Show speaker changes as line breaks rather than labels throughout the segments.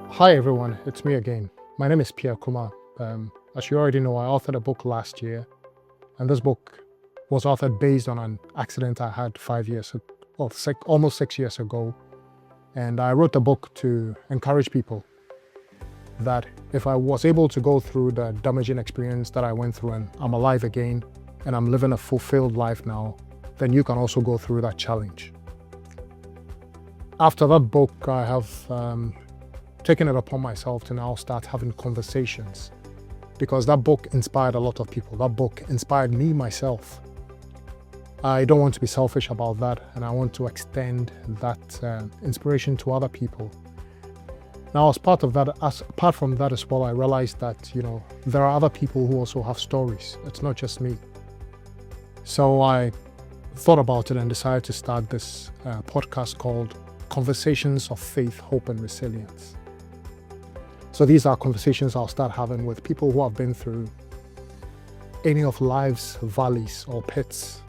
Hi everyone, it's me again. My name is Pierre Kumar. As you already know, I authored a book last year, and this book was authored based on an accident I had 5 years, almost 6 years ago. And I wrote the book to encourage people that if I was able to go through the damaging experience that I went through and I'm alive again and I'm living a fulfilled life now, then you can also go through that challenge. After that book, I have taken it upon myself to now start having conversations, because that book inspired a lot of people. That book inspired me myself. I don't want to be selfish about that, and I want to extend that inspiration to other people. Now, apart from that as well, I realized that there are other people who also have stories. It's not just me. So I thought about it and decided to start this podcast called Conversations of Faith, Hope and Resilience. So these are conversations I'll start having with people who have been through any of life's valleys or pits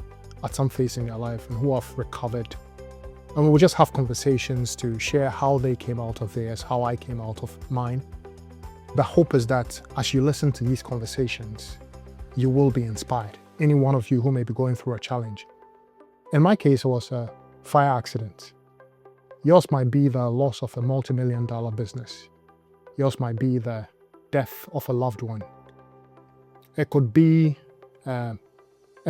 at some phase in their life and who have recovered. And we'll just have conversations to share how they came out of theirs, how I came out of mine. The hope is that as you listen to these conversations, you will be inspired. Any one of you who may be going through a challenge. In my case, it was a fire accident. Yours might be the loss of a multi-million-dollar business. Yours might be the death of a loved one. It could be a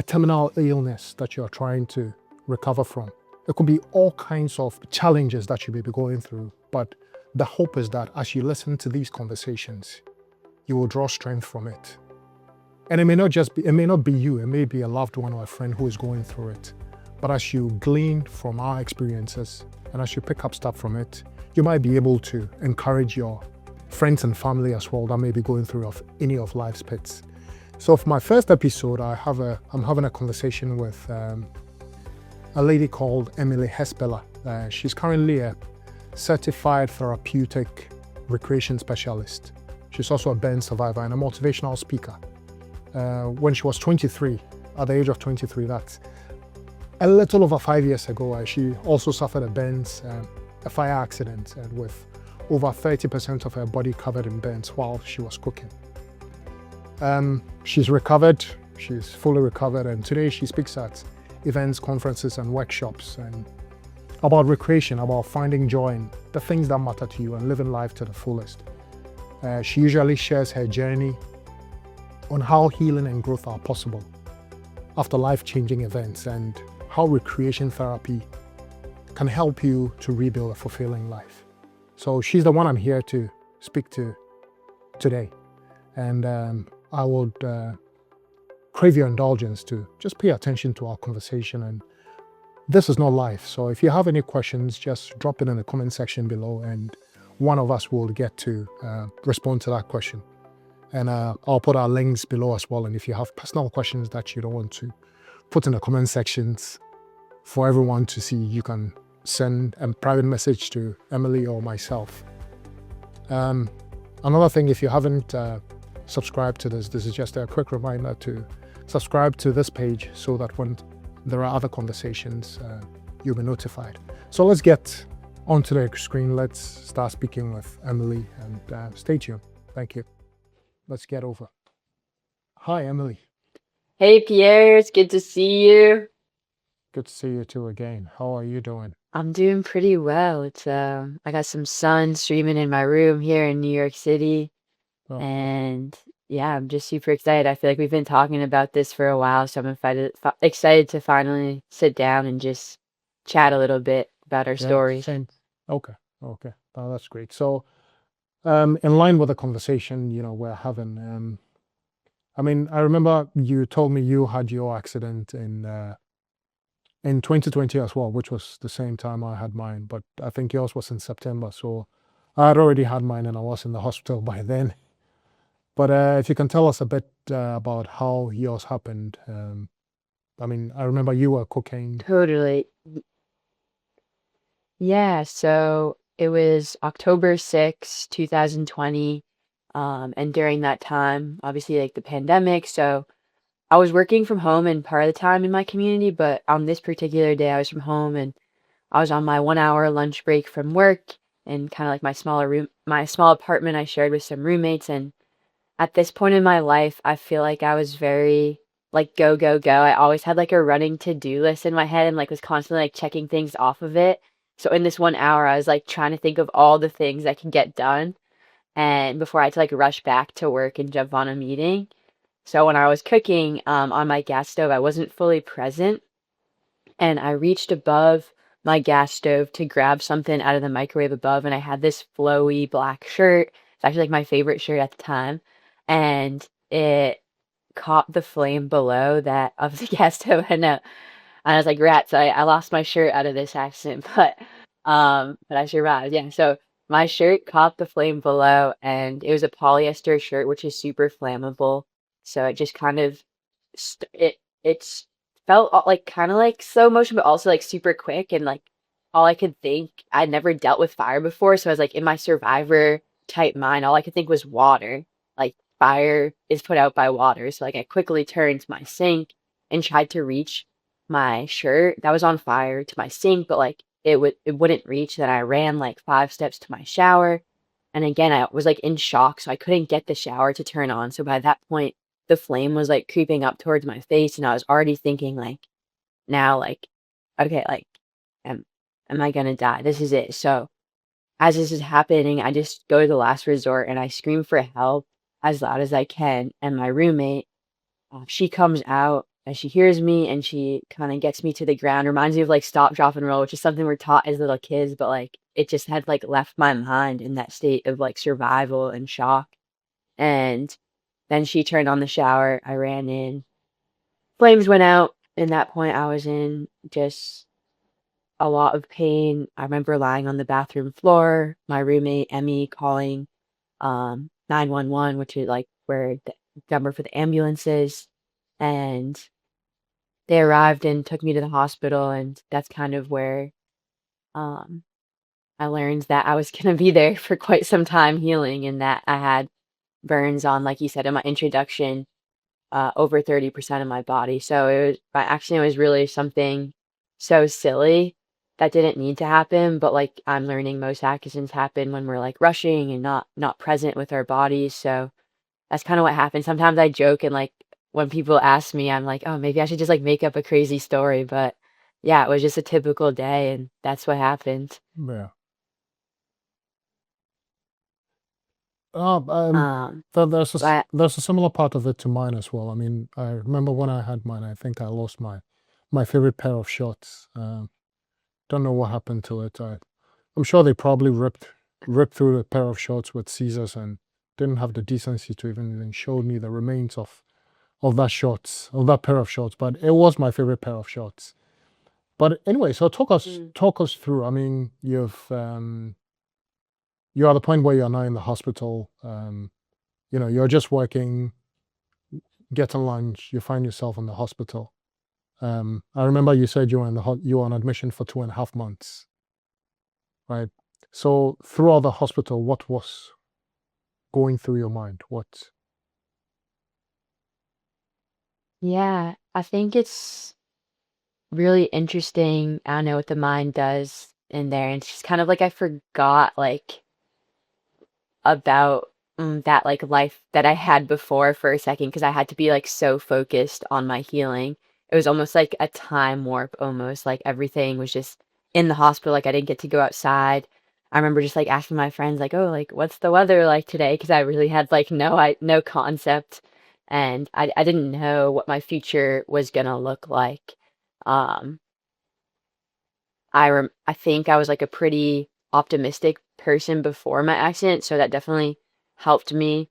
terminal illness that you're trying to recover from. It could be all kinds of challenges that you may be going through. But the hope is that as you listen to these conversations, you will draw strength from it. And it may not be you, it may be a loved one or a friend who is going through it. But as you glean from our experiences and as you pick up stuff from it, you might be able to encourage your friends and family as well that may be going through any of life's pits. So for my first episode, I'm having a conversation with a lady called Emily Hespeler. She's currently a certified therapeutic recreation specialist. She's also a burn survivor and a motivational speaker. When she was 23, at the age of 23, that's a little over 5 years ago, she also suffered a fire accident with over 30% of her body covered in burns while she was cooking. She's recovered, she's fully recovered, and today she speaks at events, conferences, and workshops and about recreation, about finding joy in the things that matter to you and living life to the fullest. She usually shares her journey on how healing and growth are possible after life-changing events and how recreation therapy can help you to rebuild a fulfilling life. So she's the one I'm here to speak to today. And I would crave your indulgence to just pay attention to our conversation. And this is not live. So if you have any questions, just drop it in the comment section below and one of us will get to respond to that question. And I'll put our links below as well. And if you have personal questions that you don't want to put in the comment sections for everyone to see, you can send a private message to Emily or myself. Another thing, if you haven't subscribed to this is just a quick reminder to subscribe to this page so that when there are other conversations, you'll be notified. So let's get onto the screen. Let's start speaking with Emily and stay tuned. Thank you. Let's get over. Hi, Emily.
Hey Pierre, it's good to see you.
Good to see you too again. How are you doing?
I'm doing pretty well. It's I got some sun streaming in my room here in New York City,
Oh,
and yeah, I'm just super excited. I feel like we've been talking about this for a while, so I'm excited to finally sit down and just chat a little bit about our
yeah,
stories.
same. Okay. Oh, that's great. So, in line with the conversation, we're having, I remember you told me you had your accident in 2020 as well, which was the same time I had mine, but I think yours was in September. So I had already had mine and I was in the hospital by then. But if you can tell us a bit about how yours happened. I remember you were cooking.
Totally. Yeah, so it was October 6, 2020. And during that time, obviously like the pandemic, so I was working from home and part of the time in my community, but on this particular day I was from home and I was on my 1 hour lunch break from work in kind of like my small apartment I shared with some roommates. And at this point in my life, I feel like I was very like go, go, go. I always had like a running to-do list in my head and like was constantly like checking things off of it. So in this 1 hour, I was like trying to think of all the things I can get done and before I had to like rush back to work and jump on a meeting. So when I was cooking on my gas stove, I wasn't fully present and I reached above my gas stove to grab something out of the microwave above, and I had this flowy black shirt. It's actually like my favorite shirt at the time, and it caught the flame below that of the gas stove, and I was like, rats, I lost my shirt out of this accident, but I survived. Yeah, so my shirt caught the flame below, and it was a polyester shirt, which is super flammable. So it just kind of it's felt like kind of like slow motion, but also like super quick, and like all I could think, I'd never dealt with fire before, so I was like in my survivor type mind, all I could think was water. Like fire is put out by water, so like I quickly turned to my sink and tried to reach my shirt that was on fire to my sink, but like it wouldn't reach. Then I ran like 5 steps to my shower, and again I was like in shock, so I couldn't get the shower to turn on. So by that point, the flame was like creeping up towards my face, and I was already thinking like, now like, okay, like, am am I gonna die? This is it. So as this is happening, I just go to the last resort and I scream for help as loud as I can. And my roommate, she comes out and she hears me and she kind of gets me to the ground. Reminds me of like stop, drop, and roll, which is something we're taught as little kids, but like it just had like left my mind in that state of like survival and shock. And then she turned on the shower. I ran in. Flames went out. And that point, I was in just a lot of pain. I remember lying on the bathroom floor, my roommate Emmy calling 911, which is like where the number for the ambulances, and they arrived and took me to the hospital, and that's kind of where um I learned that I was going to be there for quite some time healing, and that I had burns on, like you said in my introduction, over 30% of my body. So it was by accident, it was really something so silly that didn't need to happen. But like I'm learning, most accidents happen when we're like rushing and not present with our bodies. So that's kind of what happened. Sometimes I joke and like when people ask me, I'm like, oh, maybe I should just like make up a crazy story. But yeah, it was just a typical day, and that's what happened.
Yeah.
Um, but
There's a similar part of it to mine as well. I mean, I remember when I had mine, I think I lost my favorite pair of shorts. Don't know what happened to it. I'm sure they probably ripped through the pair of shorts with scissors and didn't have the decency to even show me the remains of that pair of shorts. But it was my favorite pair of shorts. But anyway, so
mm,
talk us through. I mean, you're at the point where you're now in the hospital. You're just working, getting lunch. You find yourself in the hospital. I remember you said you were you were on admission for 2.5 months, right? So throughout the hospital, what was going through your mind? What?
yeah, I think it's really interesting. I don't know what the mind does in there. And it's just kind of like I forgot like about that like life that I had before for a second because I had to be like so focused on my healing. It was almost like a time warp, almost like everything was just in the hospital. Like I didn't get to go outside. I remember just like asking my friends like, "Oh, like what's the weather like today?" Because I really had like no concept, and I didn't know what my future was gonna look like. Um, I think I was like a pretty optimistic person before my accident, so that definitely helped me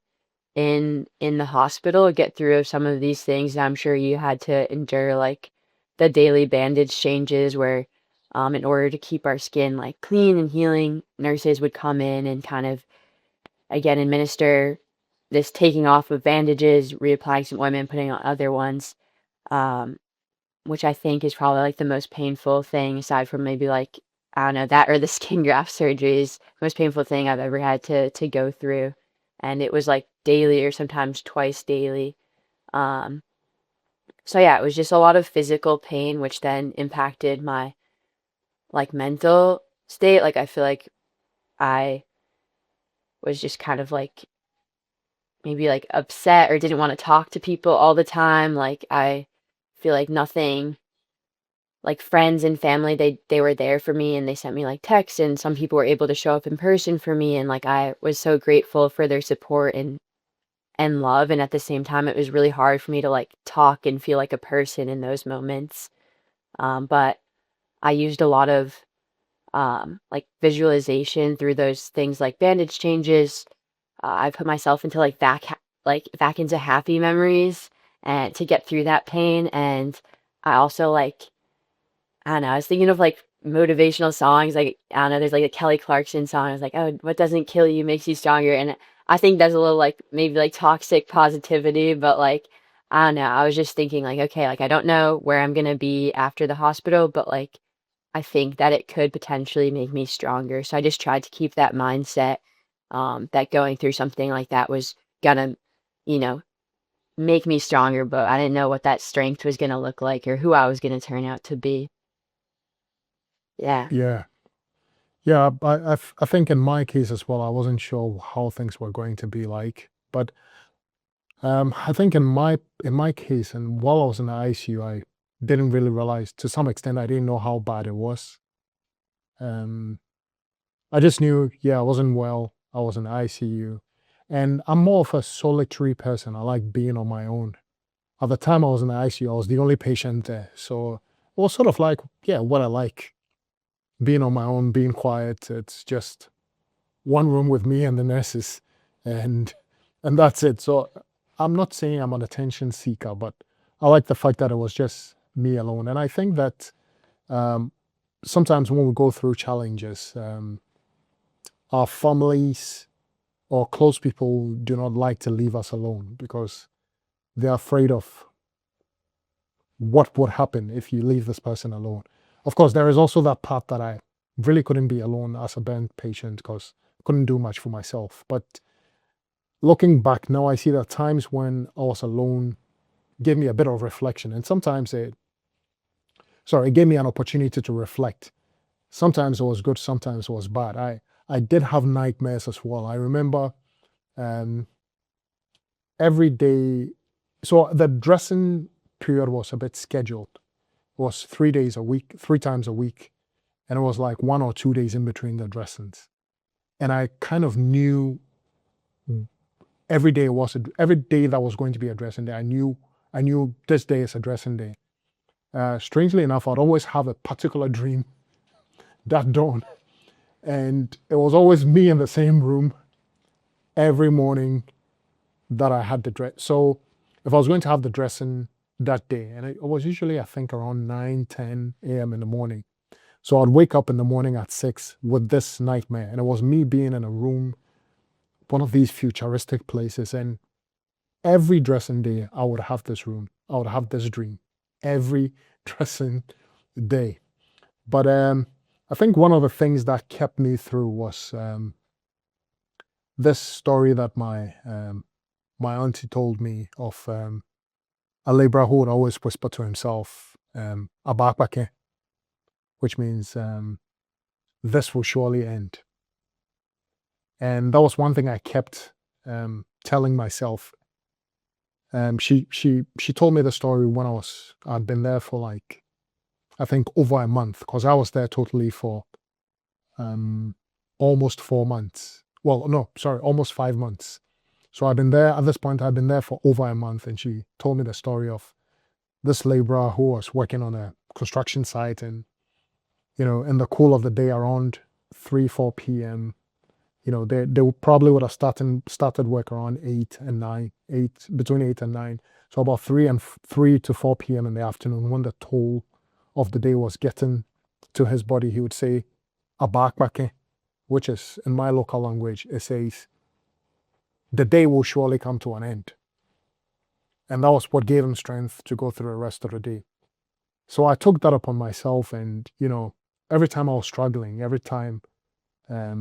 in the hospital get through some of these things. I'm sure you had to endure like the daily bandage changes where in order to keep our skin like clean and healing, nurses would come in and kind of again administer this taking off of bandages, reapplying some ointment, putting on other ones. Um, which I think is probably like the most painful thing aside from maybe like, I don't know, that or the skin graft surgery is the most painful thing I've ever had to go through. And it was like daily or sometimes twice daily. Um, so yeah, it was just a lot of physical pain, which then impacted my like mental state. Like I feel like I was just kind of like maybe like upset or didn't want to talk to people all the time. Like I feel like nothing like friends and family they were there for me and they sent me like texts and some people were able to show up in person for me and like I was so grateful for their support and love and at the same time it was really hard for me to like talk and feel like a person in those moments. But I used a lot of like visualization through those things like bandage changes. I put myself into like back into happy memories and to get through that pain. And I also like I don't know. I was thinking of like motivational songs. Like I don't know. There's like a Kelly Clarkson song. I was like, oh, what doesn't kill you makes you stronger. And I think that's a little like maybe like toxic positivity, but like I don't know. I was just thinking like, okay, like I don't know where I'm gonna be after the hospital, but like I think that it could potentially make me stronger. So I just tried to keep that mindset, that going through something like that was gonna, you know, make me stronger, but I didn't know what that strength was gonna look like or who I was gonna turn out to be. Yeah.
Yeah. Yeah, I think in my case as well, I wasn't sure how things were going to be like. But I think in my case, and while I was in the ICU, I didn't really realize, to some extent, I didn't know how bad it was. Um, I just knew, yeah, I wasn't well. I was in the ICU, and I'm more of a solitary person. I like being on my own. At the time I was in the ICU, I was the only patient there, so it was sort of like, yeah, what I like, being on my own, being quiet. It's just one room with me and the nurses, and that's it. So I'm not saying I'm an attention seeker, but I like the fact that it was just me alone. And I think that um, sometimes when we go through challenges, our families or close people do not like to leave us alone because they're afraid of what would happen if you leave this person alone. Of course, there is also that part that I really couldn't be alone as a burn patient because I couldn't do much for myself. But looking back now, I see that times when I was alone gave me a bit of reflection. And sometimes it gave me an opportunity to reflect. Sometimes it was good, sometimes it was bad. I did have nightmares as well. I remember um, every day. So the dressing period was a bit scheduled. It was 3 days a week, 3 times a week. And it was like 1 or 2 days in between the dressings. And I kind of knew every day that was going to be a dressing day. I knew this day is a dressing day. Strangely enough, I'd always have a particular dream that dawn. And it was always me in the same room every morning that I had the dress. So if I was going to have the dressing that day, and it was usually, I think, around 9, 10 a.m. in the morning. So I'd wake up in the morning at 6 with this nightmare. And it was me being in a room, one of these futuristic places. And every dressing day, I would have this room. I would have this dream every dressing day. But I think one of the things that kept me through was this story that my auntie told me of a laborer who would always whisper to himself, Abaa, which means this will surely end. And that was one thing I kept telling myself. She told me the story when I'd been there for like, I think, over a month, because I was there totally for almost 4 months. Well, no, sorry, almost 5 months. So I've been there at this point. I've been there for over a month, and she told me the story of this laborer who was working on a construction site, and in the cool of the day, around 3, 4 p.m., they would have started work around 8 and 9, between 8 and 9. So about 3 to 4 p.m. in the afternoon, when the toll of the day was getting to his body, he would say, "Abaa," which is, in my local language, it says, "The day will surely come to an end." And that was what gave him strength to go through the rest of the day. So I took that upon myself, and every time I was struggling, every time I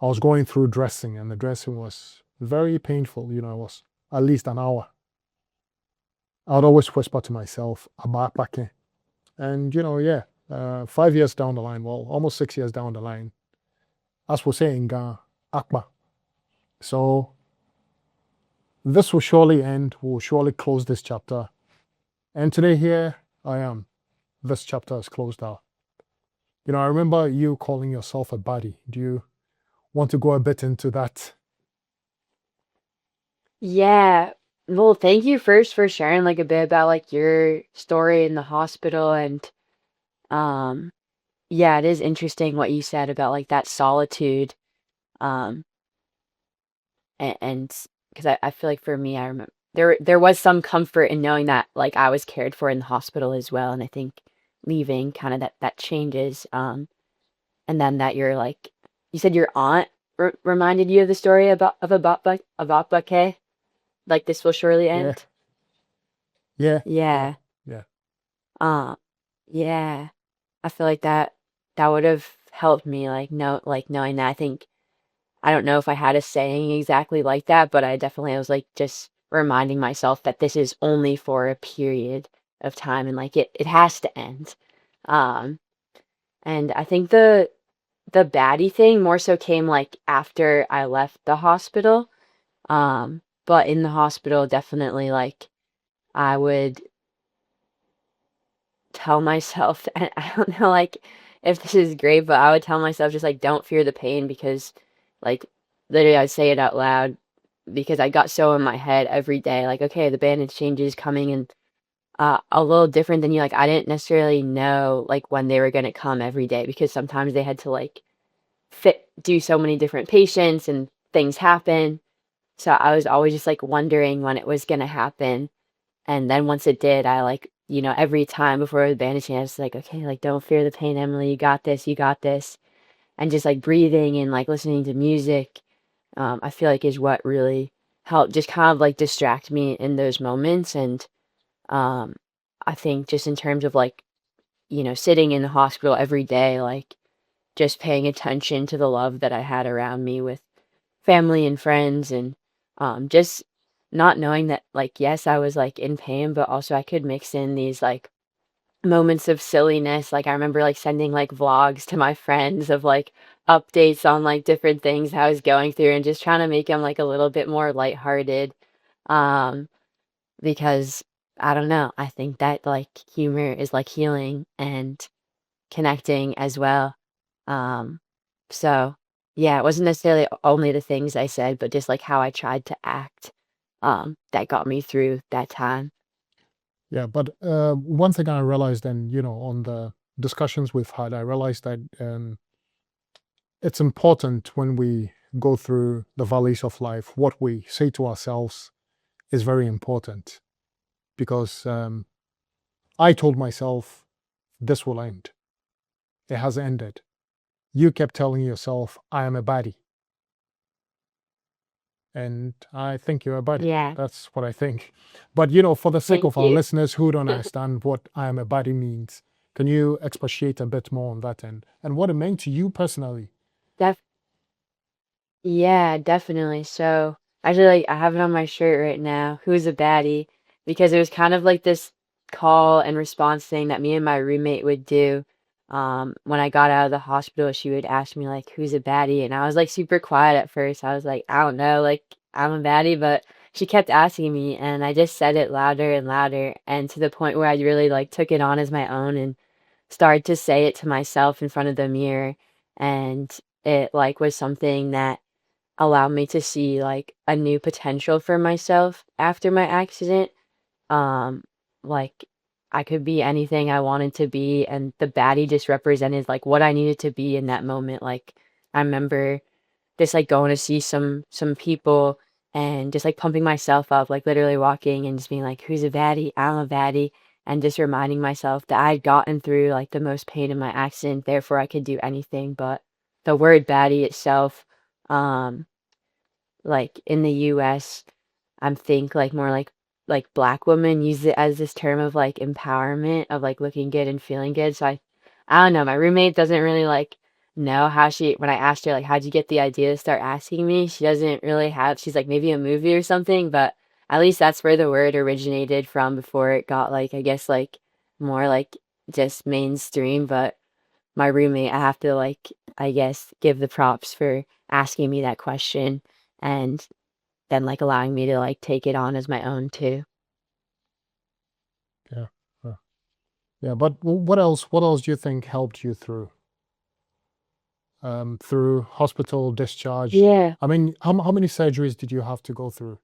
was going through dressing, and the dressing was very painful. It was at least an hour. I would always whisper to myself, "Abaa." And, yeah, 5 years down the line, well, almost 6 years down the line, as we say in Ghana, Abaa. So this will surely end, we'll surely close this chapter. And today here I am. This chapter is closed out. I remember you calling yourself a baddie. Do you want to go a bit into that?
Yeah. Well, thank you first for sharing like a bit about like your story in the hospital and um yeah, it is interesting what you said about like that solitude. Um and because I feel like for me I remember there was some comfort in knowing that like I was cared for in the hospital as well, and I think leaving kind of that changes. And then that you're like you said your aunt reminded you of the story about Buckeye, like this will surely
Yeah,
end.
yeah, yeah,
Yeah.
yeah,
Uh, yeah. I feel like that would have helped me like knowing that. I think I don't know if I had a saying exactly like that, but I definitely was like just reminding myself that this is only for a period of time and like it has to end. Um, and I think the baddie thing more so came like after I left the hospital. But in the hospital, definitely like I would tell myself, and I don't know like if this is great, but I would tell myself just like don't fear the pain because like literally I'd say it out loud because I got so in my head every day, like, okay, the bandage change is coming and a little different than you. Like I didn't necessarily know like when they were gonna come every day because sometimes they had to like do so many different patients and things happen. So I was always just like wondering when it was gonna happen. And then once it did, I like, every time before the bandaging, I was like, okay, like don't fear the pain, Emily, you got this, you got this. And just like breathing and like listening to music, I feel like is what really helped just kind of like distract me in those moments. And um, I think just in terms of like, sitting in the hospital every day, like just paying attention to the love that I had around me with family and friends and just not knowing that like yes I was like in pain but also I could mix in these like moments of silliness. Like I remember like sending like vlogs to my friends of like updates on like different things I was going through and just trying to make them like a little bit more lighthearted. um because I don't know, I think that like humor is like healing and connecting as well. Um, so yeah, it wasn't necessarily only the things I said, but just like how I tried to act, that got me through that time.
yeah. But one thing I realized, and on the discussions we've had, I realized that it's important when we go through the valleys of life, what we say to ourselves is very important because I told myself this will end. It has ended. You kept telling yourself, I am a baddie. And I think you're a baddie.
Yeah,
That's what I think. But, for the sake
thank
of our
you.
listeners who don't understand what I am a baddie means, can you expatiate a bit more on that end and what it meant to you personally?
Def Yeah, definitely. So actually, like I have it on my shirt right now. Who's a baddie? Because it was kind of like this call and response thing that me and my roommate would do. When I got out of the hospital, she would ask me like, "Who's a baddie?" And I was like super quiet at first. I was like, "I don't know, like I'm a baddie," but she kept asking me, and I just said it louder and louder, and to the point where I really like took it on as my own and started to say it to myself in front of the mirror, and it like was something that allowed me to see like a new potential for myself after my accident. Um, like I could be anything I wanted to be, and the baddie just represented like what I needed to be in that moment. Like I remember just like going to see some people and just like pumping myself up, like literally walking and just being like, "Who's a baddie? I'm a baddie." And just reminding myself that I'd gotten through like the most pain in my accident, therefore I could do anything. But the word baddie itself, um, like in the US, I'm think like more like black women use it as this term of like empowerment of like looking good and feeling good. So I don't know, my roommate doesn't really like know how she when I asked her like how'd you get the idea to start asking me, she doesn't really have she's like maybe a movie or something, but at least that's where the word originated from before it got like I guess like more like just mainstream. But my roommate, I have to like I guess, give the props for asking me that question and then, like, allowing me to, like, take it on as my own too.
Yeah. Yeah. Yeah. But what else? What else do you think helped you through hospital discharge?
Yeah.
I mean, how many surgeries did you have to go through?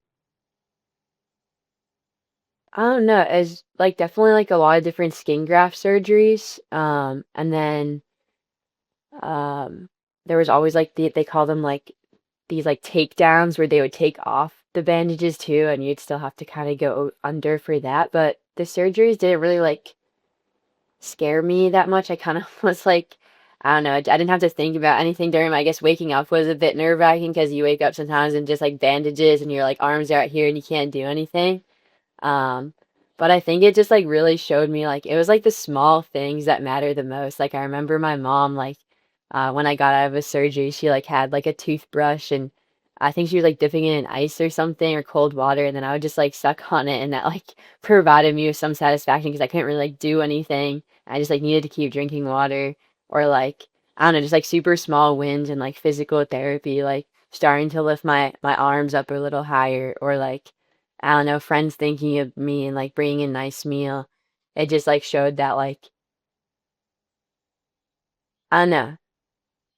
I don't know, it's, like, definitely, like, a lot of different skin graft surgeries, and then, um, there was always, like, they call them, like, these, like, takedowns where they would take off the bandages too, and you'd still have to kinda go under for that, but the surgeries didn't really, like, scare me that much. I kind of was like, I don't know, I didn't have to think about anything during my, I guess waking up was a bit nerve-wracking because you wake up sometimes and just, like, bandages and your, like, arms are out here and you can't do anything. Um, but I think it just, like, really showed me, like, it was, like, the small things that matter the most. Like, I remember my mom, like, when I got out of a surgery, she, like, had, like, a toothbrush, and I think she was, like, dipping it in ice or something or cold water, and then I would just, like, suck on it, and that, like, provided me with some satisfaction because I couldn't really, like, do anything. I just, like, needed to keep drinking water or, like, I don't know, just, like, super small wins and, like, physical therapy, like, starting to lift my arms up a little higher or, like, I don't know, friends thinking of me and, like, bringing a nice meal. It just, like, showed that, like, I don't know,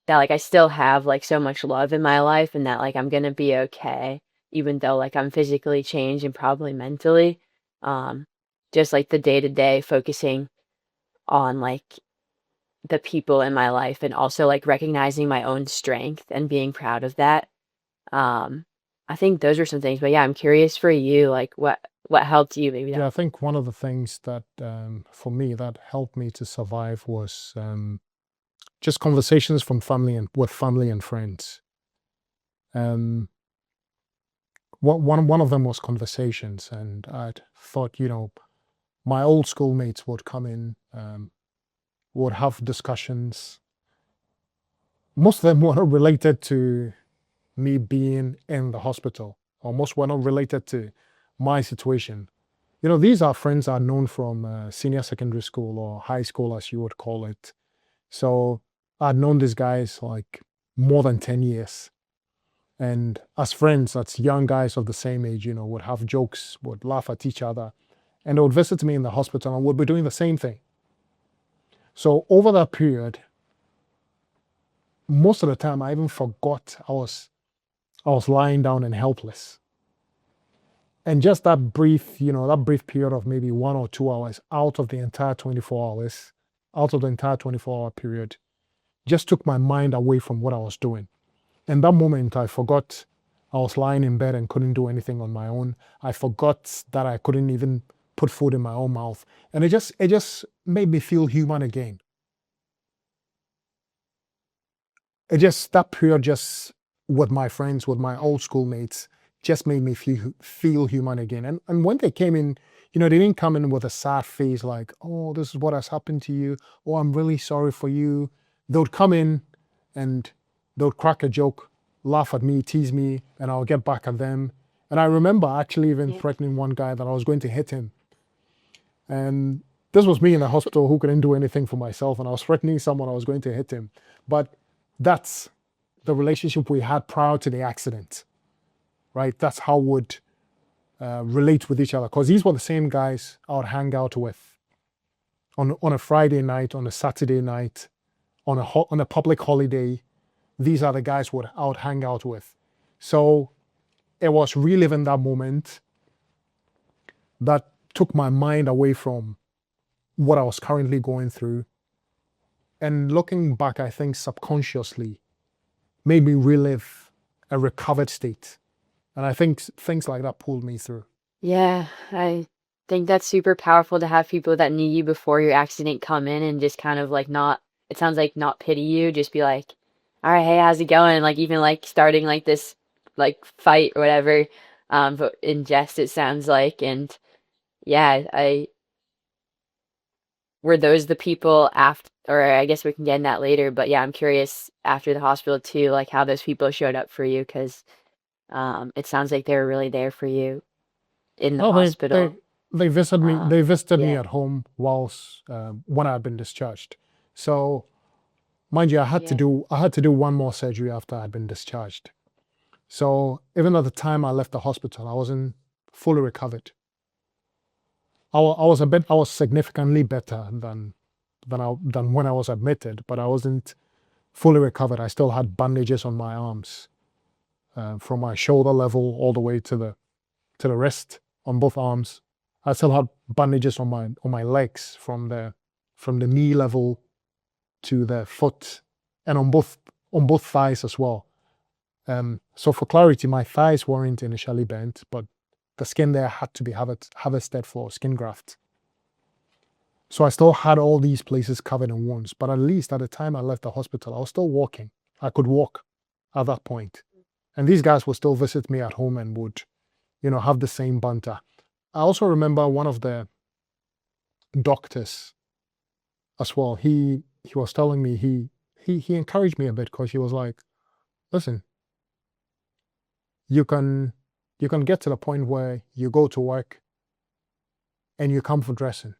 that, like, I still have, like, so much love in my life and that, like, I'm gonna be okay even though, like, I'm physically changed and probably mentally. Um, just, like, the day-to-day focusing on, like, the people in my life and also, like, recognizing my own strength and being proud of that. Um, I think those are some things, but yeah, I'm curious for you, like, what helped you maybe that.
Yeah, I think one of the things that for me that helped me to survive was just conversations from family and with family and friends. Um, one of them was conversations, and I thought, my old schoolmates would come in, would have discussions. Most of them were not related to me being in the hospital, or most were not related to my situation. These are friends I've known from senior secondary school or high school, as you would call it. So I'd known these guys like more than 10 years. And as friends, as young guys of the same age, would have jokes, would laugh at each other, and they would visit me in the hospital and would be doing the same thing. So over that period, most of the time I even forgot I was lying down and helpless. And just that brief period of maybe 1 or 2 hours out of the entire 24-hour period, just took my mind away from what I was doing. In that moment, I forgot I was lying in bed and couldn't do anything on my own. I forgot that I couldn't even put food in my own mouth. And it just made me feel human again. That period just with my friends, with my old schoolmates, just made me feel human again. And when they came in, they didn't come in with a sad face like, oh, this is what has happened to you. Oh, I'm really sorry for you. They would come in and they would crack a joke, laugh at me, tease me, and I'll get back at them. And I remember actually even
Yeah.
threatening one guy that I was going to hit him. And this was me in the hospital who couldn't do anything for myself, and I was threatening someone I was going to hit him. But that's the relationship we had prior to the accident, right? That's how we would relate with each other. Because these were the same guys I would hang out with on a Friday night, on a Saturday night, on a public holiday. These are the guys I would hang out with. So it was reliving that moment that took my mind away from what I was currently going through. And looking back, I think subconsciously made me relive a recovered state. And I think things like that pulled me through.
Yeah, I think that's super powerful to have people that knew you before your accident come in and just kind of like not, it sounds like not pity you, just be like, all right, hey, how's it going? Like even like starting like this like fight or whatever, but in jest it sounds like. And yeah, were those the people after, or I guess we can get in that later, but yeah, I'm curious after the hospital too, like how those people showed up for you, because it sounds like they were really there for you in the
Oh, they they
hospital.
they visited me. They visited me
Yeah.
at home whilst when I had been discharged. So Mind you, I had to
Yeah.
do one more surgery after I'd been discharged. So even at the time I left the hospital, I wasn't fully recovered. I was significantly better than when I was admitted, but I wasn't fully recovered. I still had bandages on my arms, from my shoulder level all the way to the wrist on both arms. I still had bandages on my legs from the knee level to the foot, and on both thighs as well. So for clarity, my thighs weren't initially bent, but the skin there had to be harvested for skin graft. So I still had all these places covered in wounds, but at least at the time I left the hospital, I was still walking. I could walk at that point. And these guys would still visit me at home and would, have the same banter. I also remember one of the doctors as well. He was telling me, he encouraged me a bit, because he was like, listen, you can get to the point where you go to work and you come for dressing.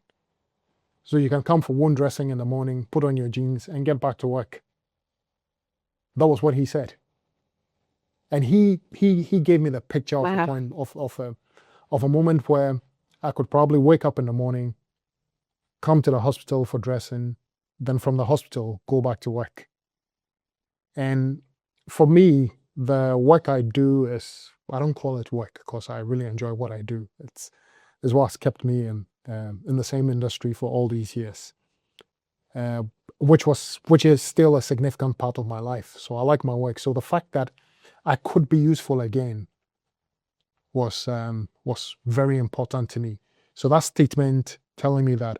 So you can come for wound dressing in the morning, put on your jeans, and get back to work. That was what he said. And he gave me the picture of a
Wow.
point of a moment where I could probably wake up in the morning, come to the hospital for dressing, then from the hospital go back to work. And for me, the work I do is, I don't call it work because I really enjoy what I do. It's what's kept me in the same industry for all these years, which is still a significant part of my life. So I like my work. So the fact that I could be useful again was very important to me. So that statement telling me that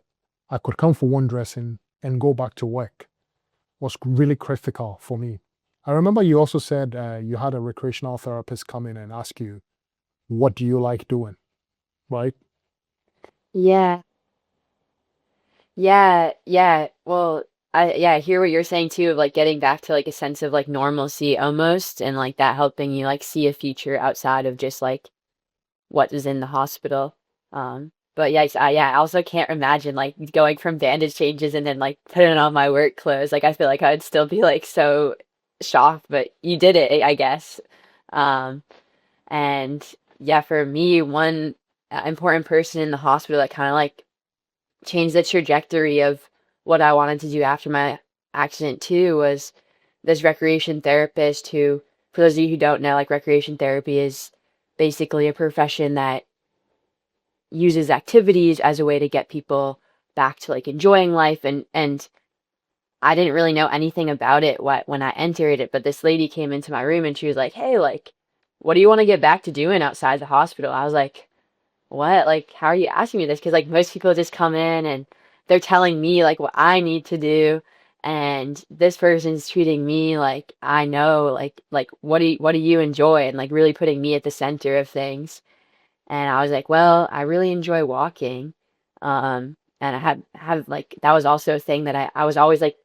I could come for one dressing and go back to work was really critical for me. I remember you also said you had a recreational therapist come in and ask you, what do you like doing, right?
Yeah. Yeah. Well, I hear what you're saying too, of like getting back to like a sense of like normalcy almost, and like that helping you like see a future outside of just like what is in the hospital. But I also can't imagine like going from bandage changes and then like putting on my work clothes. Like I feel like I'd still be like so shocked, but you did it, I guess. Um, and yeah, for me, one important person in the hospital that kind of like changed the trajectory of what I wanted to do after my accident too was this recreation therapist who, for those of you who don't know, like recreation therapy is basically a profession that uses activities as a way to get people back to like enjoying life, and I didn't really know anything about it when I entered it, but this lady came into my room and she was like, "Hey, like what do you want to get back to doing outside the hospital?" I was like, "What? Like how are you asking me this?" Because like most people just come in and they're telling me like what I need to do, and this person's treating me like I know like what do you enjoy, and like really putting me at the center of things. And I was like, well, I really enjoy walking. And I have like that was also a thing that I was always like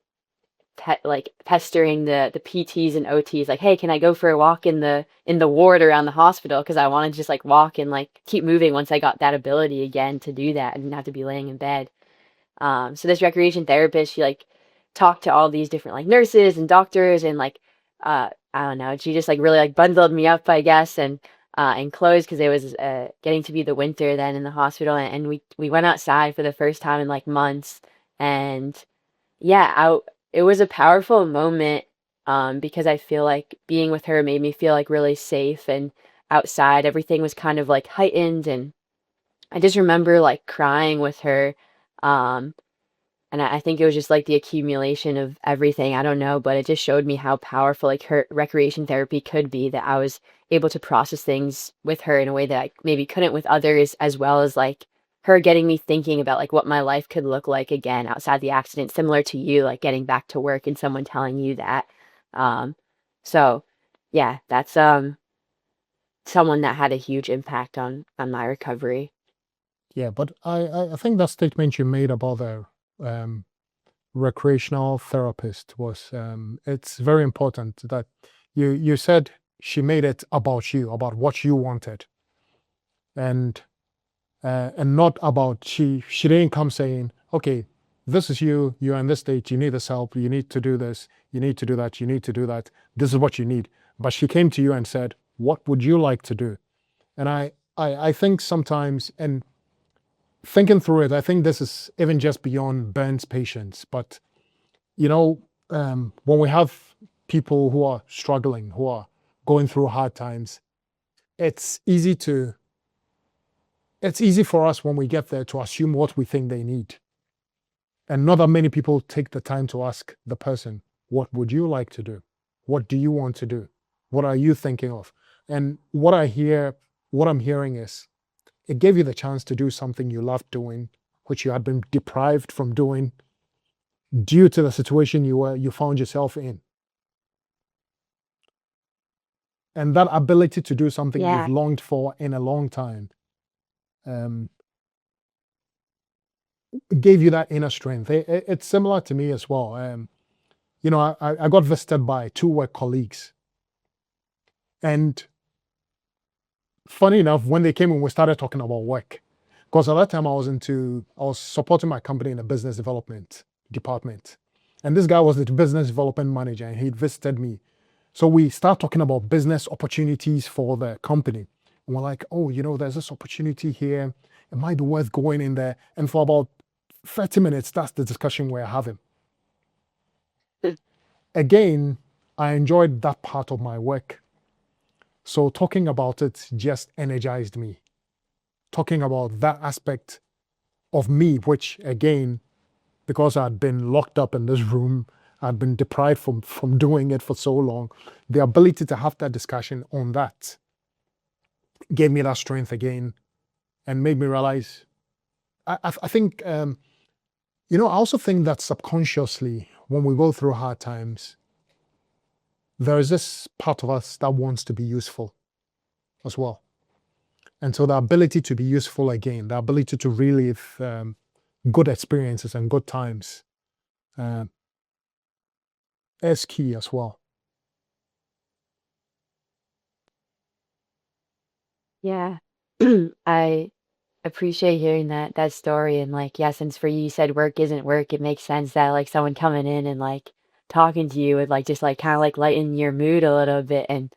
pestering the PTs and OTs like, hey, can I go for a walk in the ward around the hospital? Because I wanted to just like walk and like keep moving once I got that ability again to do that and didn't have to be laying in bed. So this recreation therapist, she like talked to all these different like nurses and doctors and like I don't know, she just like really like bundled me up, I guess, and clothes because it was getting to be the winter then in the hospital, and we went outside for the first time in like months, and yeah, it was a powerful moment because I feel like being with her made me feel like really safe, and outside everything was kind of like heightened, and I just remember like crying with her. Um, and I think it was just like the accumulation of everything. I don't know, but it just showed me how powerful like her recreation therapy could be, that I was able to process things with her in a way that I maybe couldn't with others, as well as like her getting me thinking about like what my life could look like again outside the accident, similar to you, like getting back to work and someone telling you that. Um, so yeah, that's someone that had a huge impact on my recovery.
Yeah, but I think that statement you made about the um, recreational therapist was, it's very important that you said she made it about you, about what you wanted, and not about, she didn't come saying, okay, this is you, you're in this state, you need this help, you need to do this, you need to do that, you need to do that, this is what you need. But she came to you and said, what would you like to do? And I think sometimes, and thinking through it, I think this is even just beyond burns patients. But, when we have people who are struggling, who are going through hard times, it's easy for us when we get there to assume what we think they need. And not that many people take the time to ask the person, what would you like to do? What do you want to do? What are you thinking of? And what I'm hearing is, it gave you the chance to do something you loved doing, which you had been deprived from doing due to the situation you found yourself in. And that ability to do something
Yeah.
you've longed for in a long time gave you that inner strength. It's similar to me as well. I got visited by 2 work colleagues. And funny enough, when they came in, we started talking about work. Because at that time, I was supporting my company in the business development department. And this guy was the business development manager, and he'd visited me. So we start talking about business opportunities for the company. And we're like, oh, there's this opportunity here. It might be worth going in there. And for about 30 minutes, that's the discussion we're having. Again, I enjoyed that part of my work. So talking about it just energized me. Talking about that aspect of me, which again, because I'd been locked up in this room, I'd been deprived from doing it for so long, the ability to have that discussion on that gave me that strength again and made me realize, I think, I also think that subconsciously, when we go through hard times, there is this part of us that wants to be useful as well. And so the ability to be useful again, the ability to relive good experiences and good times is key as well.
Yeah. I appreciate hearing that story. And since for you said work isn't work, it makes sense that someone coming in and talking to you would just kind of lighten your mood a little bit. And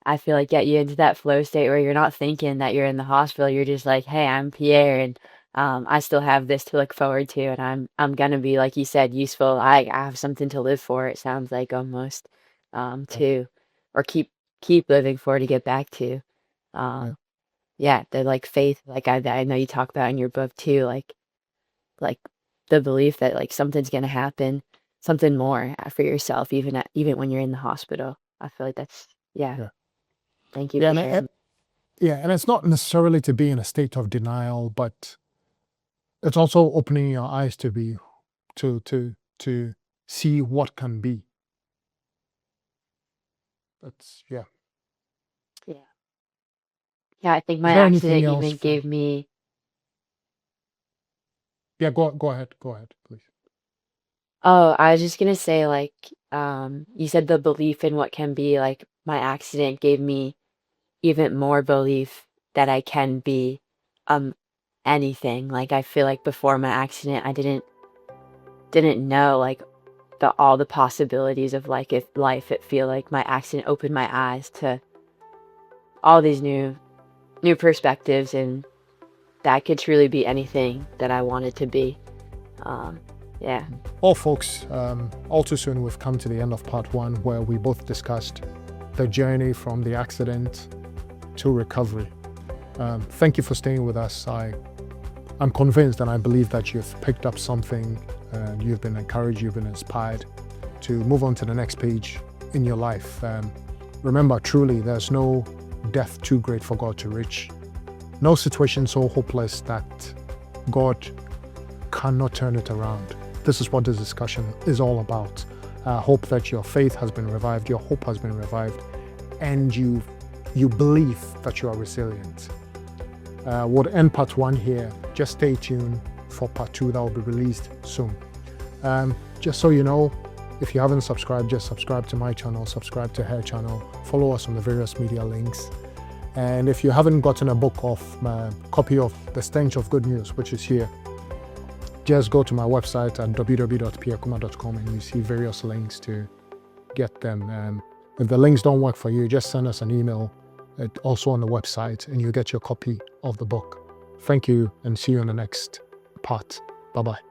I feel get you into that flow state where you're not thinking that you're in the hospital. You're just hey, I'm Pierre, and I still have this to look forward to, and I'm gonna be, like you said, useful. I have something to live for. It sounds like almost to, or keep living for, to get back to. Yeah, the faith, I know you talk about in your book too, like the belief that something's gonna happen, something more for yourself, even when you're in the hospital. I feel like that's
Yeah.
Thank you
Yeah,
for sharing.
and it's not necessarily to be in a state of denial, but it's also opening your eyes to see what can be. That's
Yeah. Yeah, I think my
Is there anything
accident
else
even gave me.
Yeah, go ahead, please.
Oh, I was just gonna say, you said the belief in what can be, my accident gave me even more belief that I can be anything. I feel before my accident, I didn't know all the possibilities of if life. It feel my accident opened my eyes to all these new perspectives, and that could truly be anything that I wanted to be. Yeah.
Well, folks, all too soon we've come to the end of part 1, where we both discussed the journey from the accident to recovery. Thank you for staying with us. I'm convinced and I believe that you've picked up something, you've been encouraged, you've been inspired to move on to the next page in your life. Remember, truly, there's no depth too great for God to reach. No situation so hopeless that God cannot turn it around. This is what this discussion is all about. I hope that your faith has been revived, your hope has been revived, and you believe that you are resilient. We'll end part 1 here. Just stay tuned for part 2 that will be released soon. Just so you know, if you haven't subscribed, just subscribe to my channel, subscribe to her channel, follow us on the various media links. And if you haven't gotten a copy of The Stench of Good News, which is here, just go to my website at www.piakuma.com and you see various links to get them. If the links don't work for you, just send us an email also on the website and you get your copy of the book. Thank you and see you in the next part. Bye-bye.